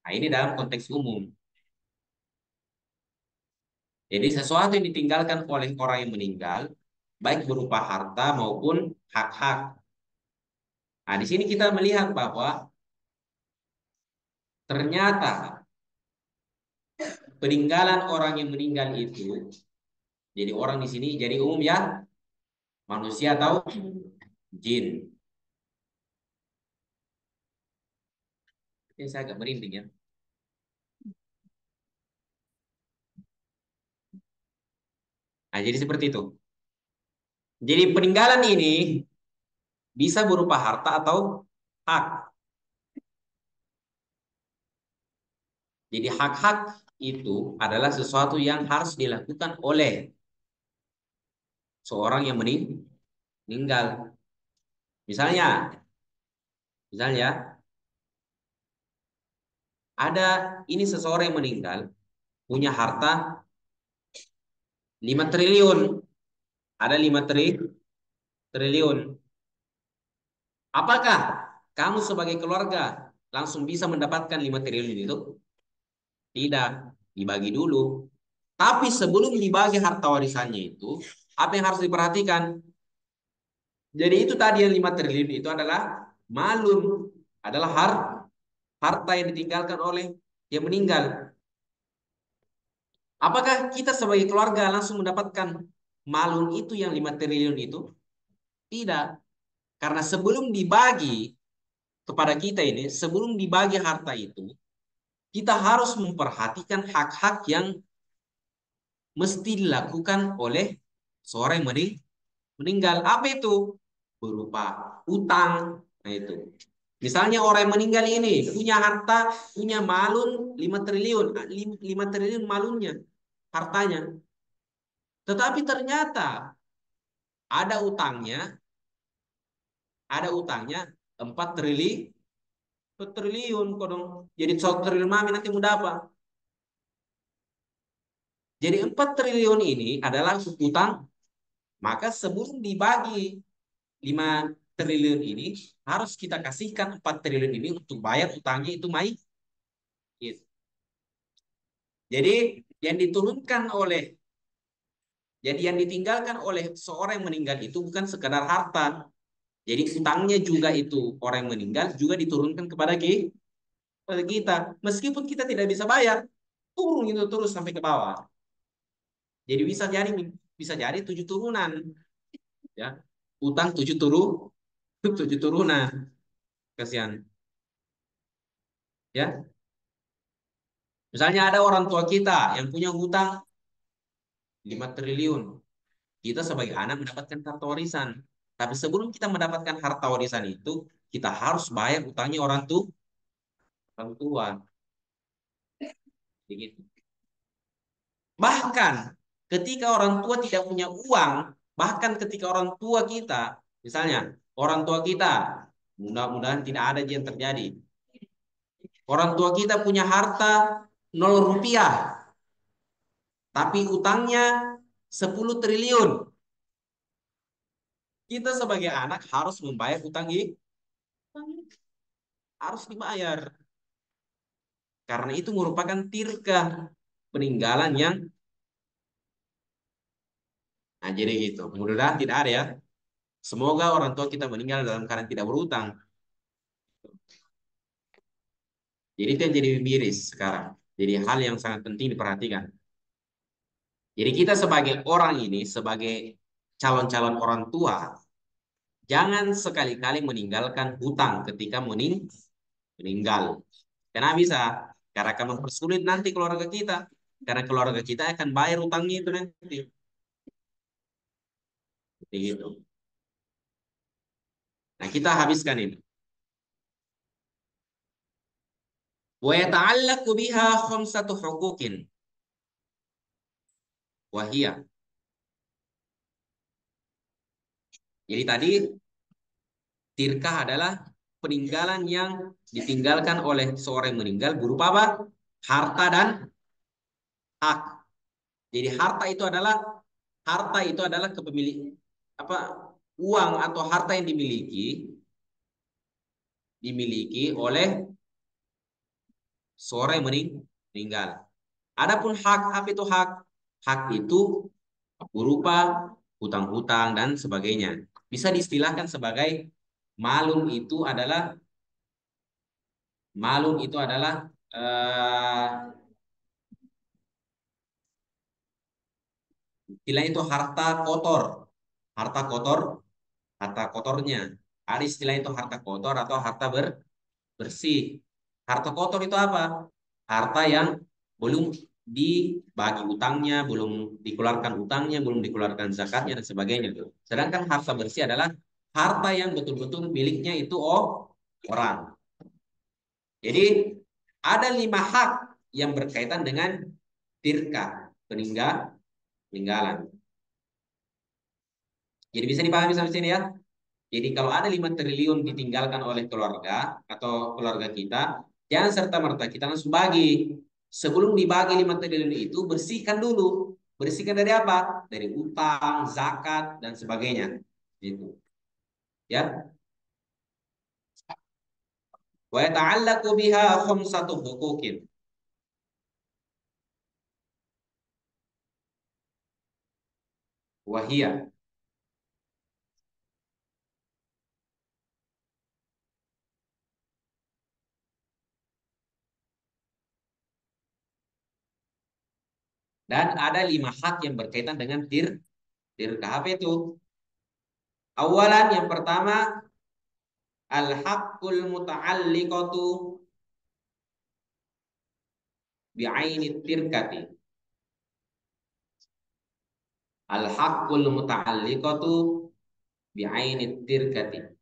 Nah ini dalam konteks umum. Jadi sesuatu yang ditinggalkan oleh orang yang meninggal, baik berupa harta maupun hak-hak. Nah, di sini kita melihat bahwa ternyata peninggalan orang yang meninggal itu, jadi orang di sini jadi umum ya, manusia atau jin. Ini saya agak merinding ya. Nah, jadi seperti itu. Jadi peninggalan ini bisa berupa harta atau hak. Jadi hak-hak itu adalah sesuatu yang harus dilakukan oleh seorang yang meninggal. Misalnya, misalnya ada ini seseorang yang meninggal punya harta 5 triliun. Ada 5 triliun. Apakah kamu sebagai keluarga langsung bisa mendapatkan 5 triliun itu? Tidak, dibagi dulu. Tapi sebelum dibagi harta warisannya itu, apa yang harus diperhatikan? Jadi itu tadi yang 5 triliun itu adalah malum, adalah harta yang ditinggalkan oleh yang meninggal. Apakah kita sebagai keluarga langsung mendapatkan malun itu yang 5 triliun itu? Tidak. Karena sebelum dibagi kepada kita ini, sebelum dibagi harta itu, kita harus memperhatikan hak-hak yang mesti dilakukan oleh seorang yang meninggal. Apa itu? Berupa utang. Nah itu. Misalnya orang yang meninggal ini punya harta, punya malun 5 triliun. 5 triliun malunnya, hartanya. Tetapi ternyata ada utangnya, ada utangnya 4 triliun. Kodong. Jadi 1 triliun mami nanti mudah apa? Jadi 4 triliun ini adalah utang. Maka sebelum dibagi 5 triliun ini, harus kita kasihkan 4 triliun ini untuk bayar utangnya itu mai. Gitu. Jadi yang diturunkan oleh, jadi yang ditinggalkan oleh seorang yang meninggal itu bukan sekedar harta. Jadi utangnya juga itu orang yang meninggal juga diturunkan kepada kita. Meskipun kita tidak bisa bayar, turun itu terus sampai ke bawah. Jadi bisa jadi 7 turunan, ya. Utang 7 turunan. Kasihan, ya. Misalnya ada orang tua kita yang punya hutang 5 triliun. Kita sebagai anak mendapatkan harta warisan. Tapi sebelum kita mendapatkan harta warisan itu, kita harus bayar utangnya orang tua. Begitu. Bahkan Ketika orang tua tidak punya uang, bahkan ketika orang tua kita, misalnya orang tua kita, mudah-mudahan tidak ada yang terjadi. Orang tua kita punya harta 0 rupiah, tapi utangnya 10 triliun. Kita sebagai anak harus membayar utang itu, harus dibayar. Karena itu merupakan tirkah peninggalan yang, nah jadi gitu. Mudah-mudahan tidak ada ya. Semoga orang tua kita meninggal dalam keadaan tidak berutang. Jadi itu yang jadi miris sekarang. Jadi hal yang sangat penting diperhatikan. Jadi kita sebagai orang ini, sebagai calon-calon orang tua, jangan sekali-kali meninggalkan hutang ketika meninggal. Karena bisa, karena akan mempersulit nanti keluarga kita. Karena keluarga kita akan bayar hutangnya itu nanti. Seperti itu. Nah, kita habiskan ini. Wa yata'allaqu biha khamsatu huquqin. Wahia. Jadi tadi tirkah adalah peninggalan yang ditinggalkan oleh seorang yang meninggal berupa apa? Harta dan hak. Jadi harta itu adalah kepemilikan apa, uang atau harta yang dimiliki oleh seorang yang meninggal. Adapun hak, apa itu hak? Hak itu berupa hutang-hutang dan sebagainya. Bisa diistilahkan sebagai malum itu adalah malum itu adalah eh, istilahnya itu harta kotor, harta kotornya. Ada istilah itu harta kotor atau harta bersih. Harta kotor itu apa? Harta yang belum dibagi utangnya, belum dikeluarkan utangnya, belum dikeluarkan zakatnya dan sebagainya. Sedangkan harta bersih adalah harta yang betul-betul miliknya itu orang. Jadi ada 5 hak yang berkaitan dengan tirka, peninggalan. Jadi bisa dipahami sampai sini ya. Jadi kalau ada 5 triliun ditinggalkan oleh keluarga atau keluarga kita, jangan serta-merta kita langsung bagi. Sebelum dibagi 5 triliun itu, bersihkan dulu. Bersihkan dari apa? Dari utang, zakat, dan sebagainya. Gitu. Ya. Wa yata'allaqu biha khamsatu huquqin. Wahia. Dan ada 5 hak yang berkaitan dengan tirkah. Apa itu? Awalan yang pertama, al-haqqul muta'alliqatu bi'aini tirkati. Al-haqqul muta'alliqatu bi'aini tirkati.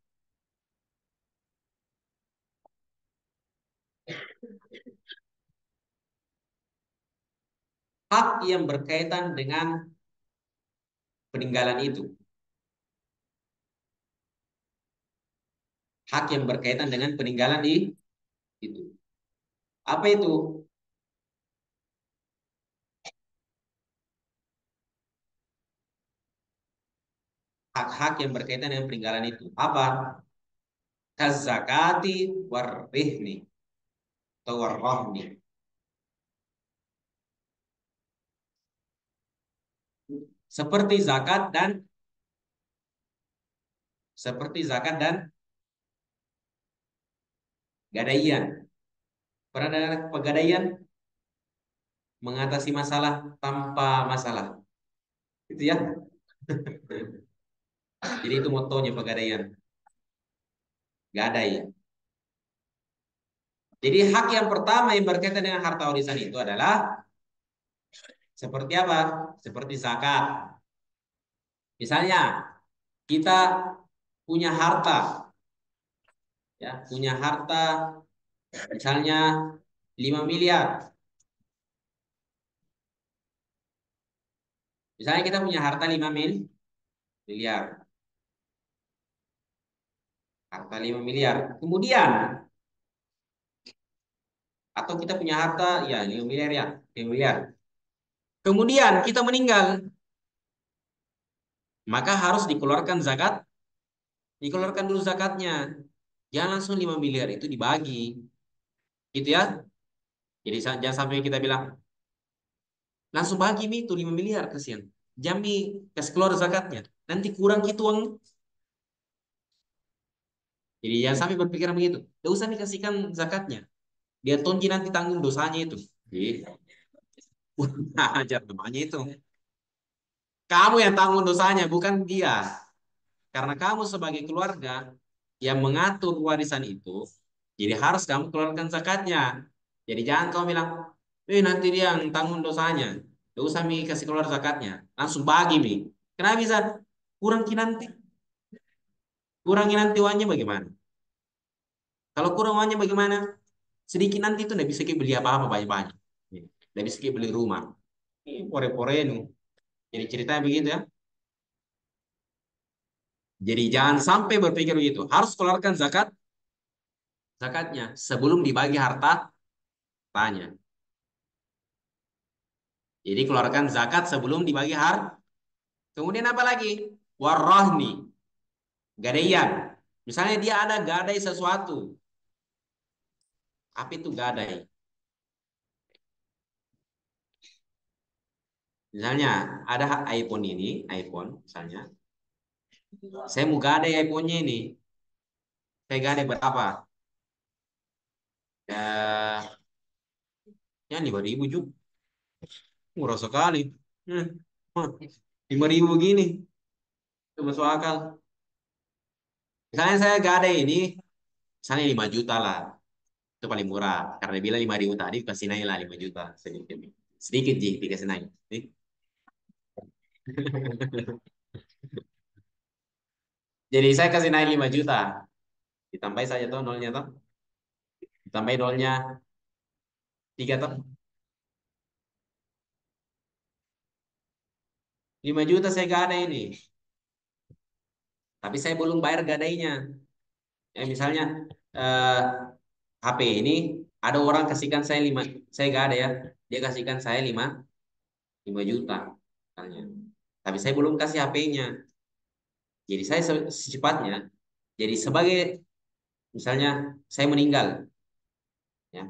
Hak yang berkaitan dengan peninggalan itu. Hak yang berkaitan dengan peninggalan itu. Apa itu? Hak-hak yang berkaitan dengan peninggalan itu. Apa? Kazakati warrihni atau warrohni. Seperti zakat dan gadaian. Pernah dengar pegadaian? Mengatasi masalah tanpa masalah. Itu ya. Jadi itu motonya pegadaian. Gadai. Jadi hak yang pertama yang berkaitan dengan harta warisan itu adalah seperti apa? Seperti zakat. Misalnya kita punya harta, ya, punya harta misalnya 5 miliar. Misalnya kita punya harta 5 miliar. Harta 5 miliar. Kemudian, atau kita punya harta, ya 5 miliar ya. 5 miliar. Kemudian kita meninggal. Maka harus dikeluarkan zakat. Dikeluarkan dulu zakatnya. Jangan langsung 5 miliar itu dibagi. Gitu ya. Jadi jangan sampai kita bilang, langsung bagi mi itu 5 miliar kasihan. Jami kasih keluar zakatnya. Nanti kurang gitu uang. Jadi jangan sampai berpikiran begitu. Tidak usah dikasihkan zakatnya. Dia tonji nanti tanggung dosanya itu. Jadi, ajar namanya itu. Kamu yang tanggung dosanya, bukan dia. Karena kamu sebagai keluarga yang mengatur warisan itu, jadi harus kamu keluarkan zakatnya. Jadi jangan kamu bilang, nanti dia yang tanggung dosanya. Tidak usah mi kasih keluar zakatnya. Langsung bagi mi. Kenapa bisa? Kurang nanti. Kurangi nanti uangnya bagaimana? Kalau kurang uangnya bagaimana? Sedikit nanti itu tidak bisa beli apa-apa banyak-banyak. Tidak bisa beli rumah. Ini pore-pore nu. Jadi ceritanya begitu ya. Jadi jangan sampai berpikir begitu. Harus keluarkan zakatnya sebelum dibagi hartanya. Jadi keluarkan zakat sebelum dibagi harta. Kemudian apa lagi? Warahni, gadaian. Misalnya dia ada gadai sesuatu. Apa itu gadai? Misalnya ada iPhone ini, iPhone misalnya. Saya mau gadai iPhone-nya ini. Saya gadai berapa? Ya, ya 5.000 juga. Murah sekali. Hmm. 5.000 gini. Itu masuk akal. Misalnya saya gadai ini, misalnya 5 juta lah. Itu paling murah. Karena dia bilang 5.000 tadi, kasih naik lah 5 juta. Sedikit. Sedikit sih, dikasih naik. Nih. Jadi saya kasih naik 5 juta. Ditambahin saja tuh nolnya tuh. Ditambahin nolnya 3 tuh. 5 juta saya gadai ini. Tapi saya belum bayar gadainya. Ya, misalnya eh, HP ini ada orang kasihkan saya 5, saya gak ada ya. Dia kasihkan saya 5 juta misalnya. Tapi saya belum kasih HP-nya. Jadi saya secepatnya, jadi sebagai misalnya saya meninggal, ya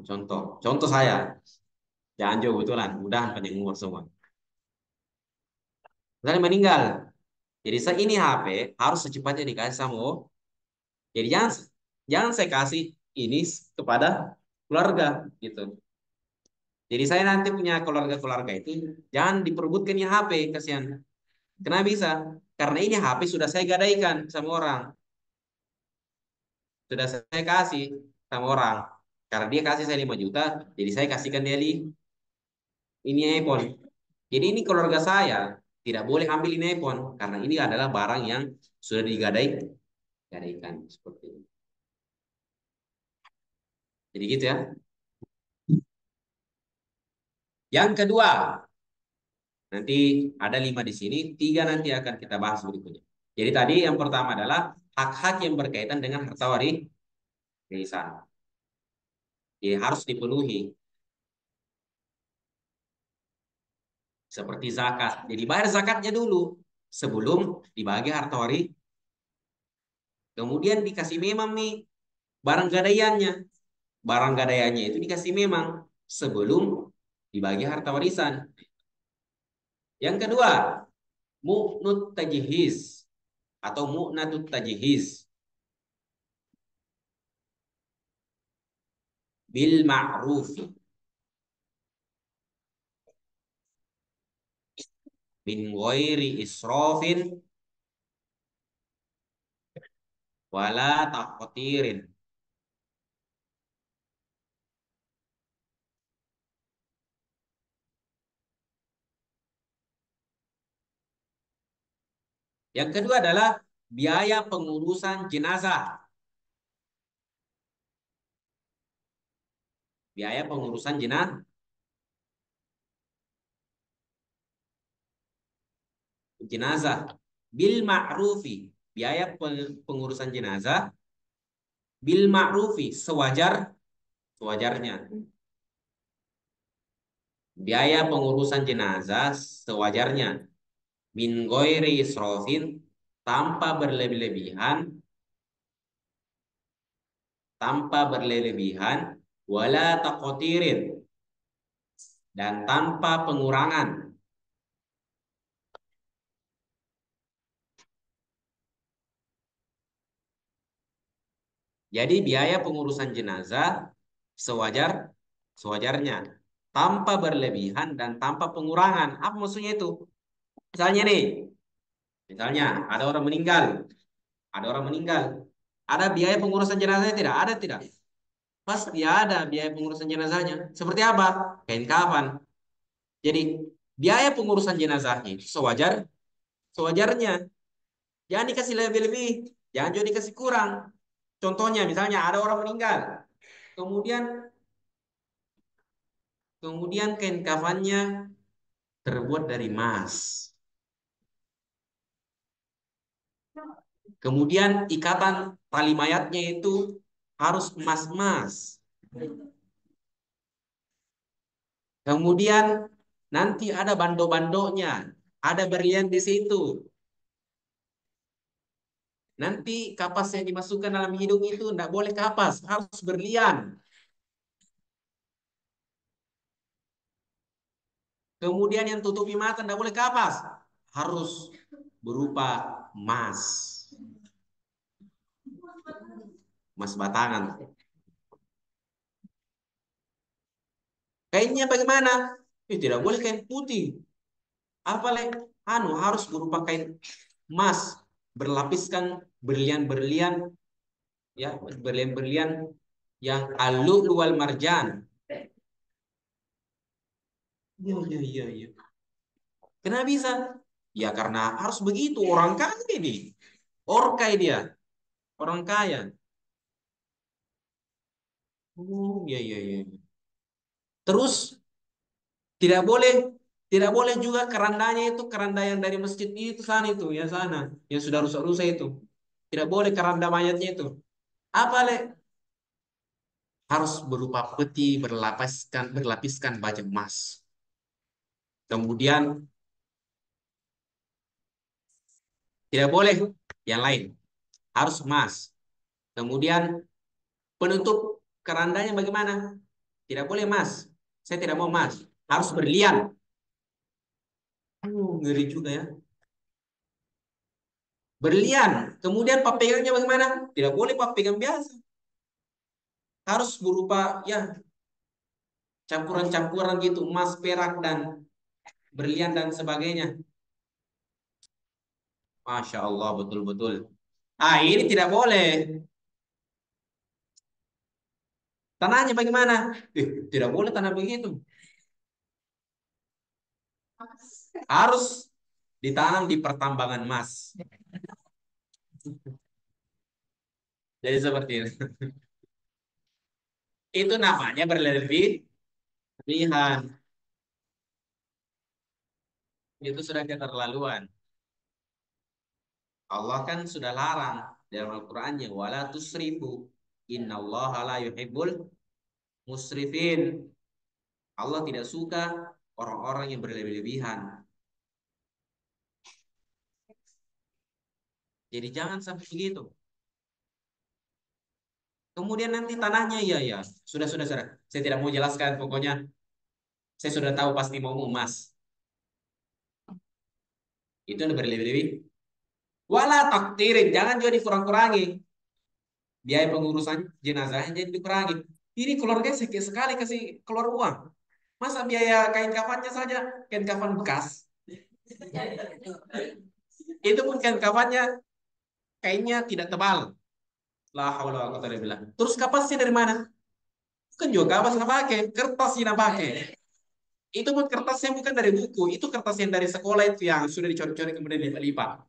contoh saya, jangan jauh betulan, mudah panjang umur semua. Misalnya meninggal, jadi saya ini HP harus secepatnya dikasih sama jadi jangan saya kasih ini kepada keluarga gitu. Jadi saya nanti punya keluarga-keluarga itu jangan diperebutkan ya HP kasihan. Kenapa bisa? Karena ini HP sudah saya gadaikan sama orang, sudah saya kasih sama orang. Karena dia kasih saya 5 juta, jadi saya kasihkan dia ini iPhone. Jadi ini keluarga saya tidak boleh ambil ini iPhone karena ini adalah barang yang sudah gadaikan seperti ini. Jadi gitu ya. Yang kedua, nanti ada 5 di sini, 3 nanti akan kita bahas berikutnya. Jadi tadi yang pertama adalah hak-hak yang berkaitan dengan harta warisan. Jadi harus dipenuhi seperti zakat. Jadi bayar zakatnya dulu sebelum dibagi harta warisan. Kemudian dikasih memang nih barang gadaiannya. Barang gadaiannya itu dikasih memang sebelum dibagi harta warisan. Yang kedua, mu'nut tajihiz atau mu'natut tajihiz bil ma'rufi min ghairi israfin wala taqtirin. Yang kedua adalah biaya pengurusan jenazah. Biaya pengurusan jenazah. jenazah bil ma'rufi, biaya pengurusan jenazah bil ma'rufi, sewajarnya. Biaya pengurusan jenazah sewajarnya. Min ghairi israfin, tanpa berlebih-lebihan, wala taqtirin, dan tanpa pengurangan. Jadi biaya pengurusan jenazah sewajarnya, tanpa berlebihan dan tanpa pengurangan. Apa maksudnya itu? Misalnya nih, misalnya ada orang meninggal, ada biaya pengurusan jenazahnya tidak? Ada tidak? Pasti ada biaya pengurusan jenazahnya. Seperti apa? Kain kafan. Jadi biaya pengurusan jenazahnya itu sewajarnya. Jangan dikasih lebih-lebih, jangan juga dikasih kurang. Contohnya misalnya ada orang meninggal, kemudian kemudian kain kafannya terbuat dari emas. Kemudian ikatan tali mayatnya itu harus emas-emas. Kemudian nanti ada bando-bandonya, ada berlian di situ. Nanti kapas yang dimasukkan dalam hidung itu tidak boleh kapas, harus berlian. Kemudian yang tutupi mata tidak boleh kapas, harus berupa emas, emas batangan. Kainnya bagaimana? Tidak boleh kain putih. Apa harus berupa kain emas, berlapiskan berlian-berlian, ya, berlian-berlian yang alu wal marjan. Iya, iya, iya, iya. Kenapa bisa? Ya karena harus begitu, orang kaya ini. Orkai dia, orang kaya. Oh, iya, iya, iya. Terus tidak boleh juga kerandanya itu keranda yang dari masjid itu sana itu, ya sana, yang sudah rusak-rusak itu. Tidak boleh keranda mayatnya itu. Apa harus berupa peti berlapiskan baja emas. Kemudian tidak boleh yang lain, harus emas. Kemudian penutup kerandanya bagaimana? Tidak boleh emas. Saya tidak mau emas. Harus berlian. Ngeri juga ya. Berlian. Kemudian papegangnya bagaimana? Tidak boleh papegang biasa. Harus berupa ya campuran-campuran gitu, emas, perak dan berlian dan sebagainya. Masya Allah, betul-betul. Ah, ini tidak boleh. Tanahnya bagaimana? Tidak boleh tanah begitu. Harus ditanam di pertambangan emas. Jadi seperti itu. Itu namanya berlebihan. Itu sudah keterlaluan. Allah kan sudah larang dalam Al-Qur'annya, wala tusrifu. Innallaha la yuhibbul musrifin. Allah tidak suka orang-orang yang berlebihan. Jadi jangan sampai begitu. Kemudian nanti tanahnya, iya ya, sudah. Saya tidak mau jelaskan, pokoknya saya sudah tahu pasti mau emas. Itu udah berlebih-lebih. Wala taktirin, jangan juga dikurang-kurangi. Biaya pengurusan jenazahnya jadi dikurangi. Ini keluarga sedikit sekali kasih keluar uang. Masa biaya kain kafannya saja, kain kafan bekas. Itu pun kain kafannya kainnya tidak tebal. La haula wala quwwata illa billah. Terus kapasnya dari mana? Kan juga kapas nggak pakai, kertas yang pakai. Itu pun kertasnya bukan dari buku, itu kertas yang dari sekolah itu yang sudah dicoret-coret kemudian dilipat.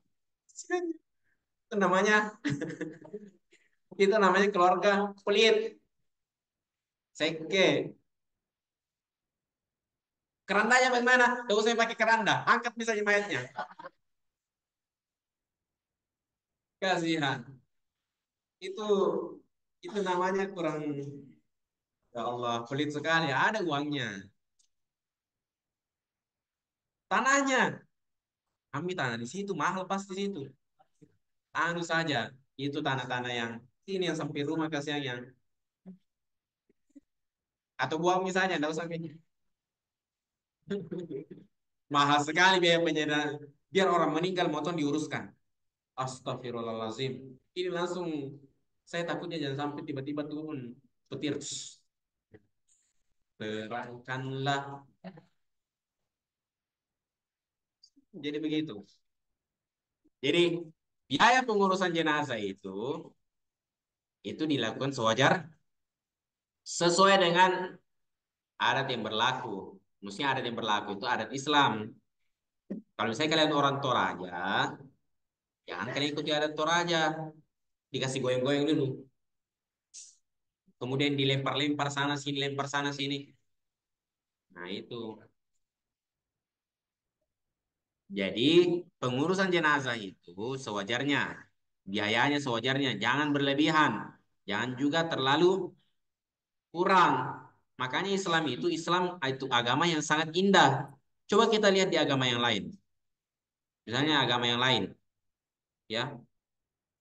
Itu namanya itu namanya keluarga pelit. Seke. Kerandanya bagaimana? Gak usah pakai keranda, angkat misalnya mayatnya. Kasihan. Itu itu namanya kurang, ya Allah, pelit sekali. Ada uangnya. Tanahnya, kami tanah di situ mahal pasti di situ. Anu saja, itu tanah-tanah yang ini yang sampai rumah kasihan yang atau buang misalnya, enggak usah kayaknya. Mahal sekali biaya penyediaan. Biar orang meninggal motor diuruskan. Astagfirullahalazim. Ini langsung saya takutnya jangan sampai tiba-tiba turun petir. Terangkanlah. Jadi begitu. Jadi biaya pengurusan jenazah itu dilakukan sesuai dengan adat yang berlaku. Maksudnya adat yang berlaku itu adat Islam. Kalau misalnya kalian orang Toraja, jangan kalian ikuti adat Toraja. Dikasih goyang-goyang dulu. Kemudian dilempar-lempar sana sini, lempar sana sini. Nah itu. Jadi pengurusan jenazah itu sewajarnya. Biayanya sewajarnya. Jangan berlebihan. Jangan juga terlalu kurang. Makanya Islam itu agama yang sangat indah. Coba kita lihat di agama yang lain. Misalnya agama yang lain, ya.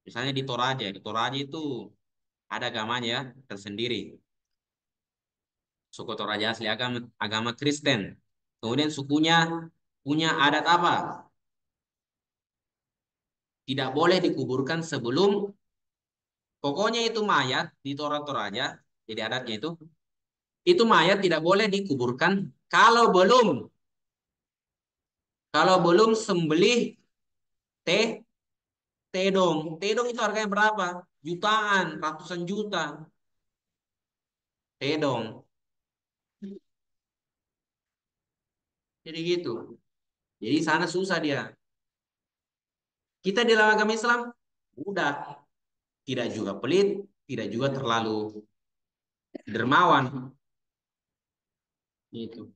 Misalnya di Toraja. Di Toraja itu ada agamanya ya, tersendiri. Suku Toraja asli agama agama Kristen. Kemudian sukunya punya adat apa? Tidak boleh dikuburkan sebelum, pokoknya itu mayat di Toraja. Jadi adatnya itu mayat tidak boleh dikuburkan kalau belum sembelih teh tedong. Tedong itu harganya berapa? Jutaan, ratusan juta. Tedong. Jadi gitu. Jadi sana susah dia. Kita di dalam agama Islam udah, tidak juga pelit, tidak juga terlalu dermawan. Itu.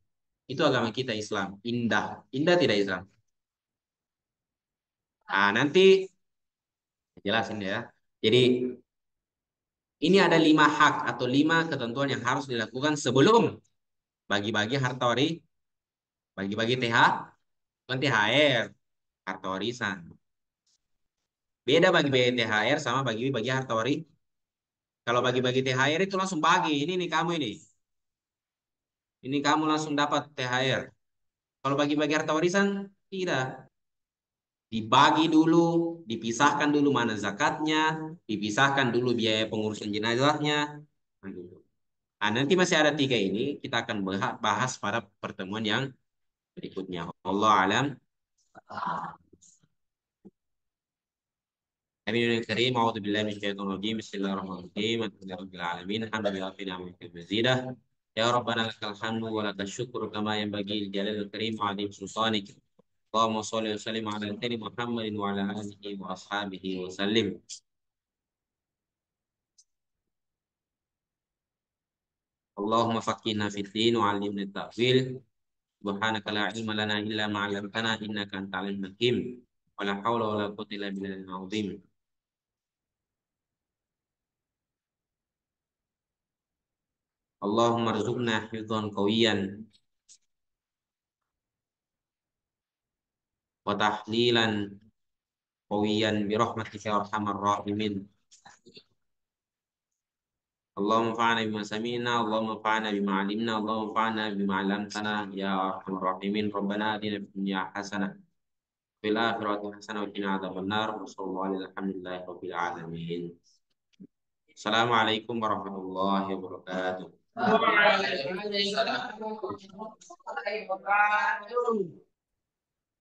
Itu agama kita Islam. Indah. Indah tidak Islam. Ah, nanti jelasin ya. Jadi ini ada 5 hak atau 5 ketentuan yang harus dilakukan sebelum bagi-bagi harta bagi-bagi bukan THR, harta warisan. Beda bagi-bagi THR sama bagi-bagi harta waris. Kalau bagi-bagi THR itu langsung bagi. Ini nih kamu ini. Ini kamu langsung dapat THR. Kalau bagi-bagi harta warisan, tidak. Dibagi dulu, dipisahkan dulu mana zakatnya, dipisahkan dulu biaya pengurusan jenazahnya. Nah, gitu. Nah, nanti masih ada 3 ini, kita akan bahas pada pertemuan yang berikutnya. Allah alam. Amin ya karim. A'udzu billahi minasyaitonir rajim. Bismillahirrahmanirrahim. Alhamdulillahirabbil alamin. Alhamdulillah rabbil alamin. Mazidah. Ya Rabbana lakal hamdu wa lakal syukru kama yanbaghi li jalalil karim wa 'azim sultanik. Allahumma shalli wa sallim ala sayyidina Muhammadin wa ala alihi wa ashabihi wa sallim. Allahumma faqihna fid din wa 'allimna at-ta'wil. Subhanaka la ilma lana illa ma 'allamtana innaka antal alimul hakim. Wa la haula wa la quwwata illa billahil azim. Allahumma rzuqna hifdhan qawiyan wa tahlilan qawiyan bi rahmatika ya arhamar rahimin. Allahumma fa'na bima sami'na, Allahumma fa'na bima 'alimna, Allahumma fa'na bima 'allamtana ya arhamar rahimin. Rabbana atina fid dunya hasanah fil akhirati hasanah wa qina adzabannar. Wa sallallahu alhamdulillahi rabbil alamin. Assalamualaikum warahmatullahi wabarakatuh. Waalaikumsalam warahmatullahi wabarakatuh.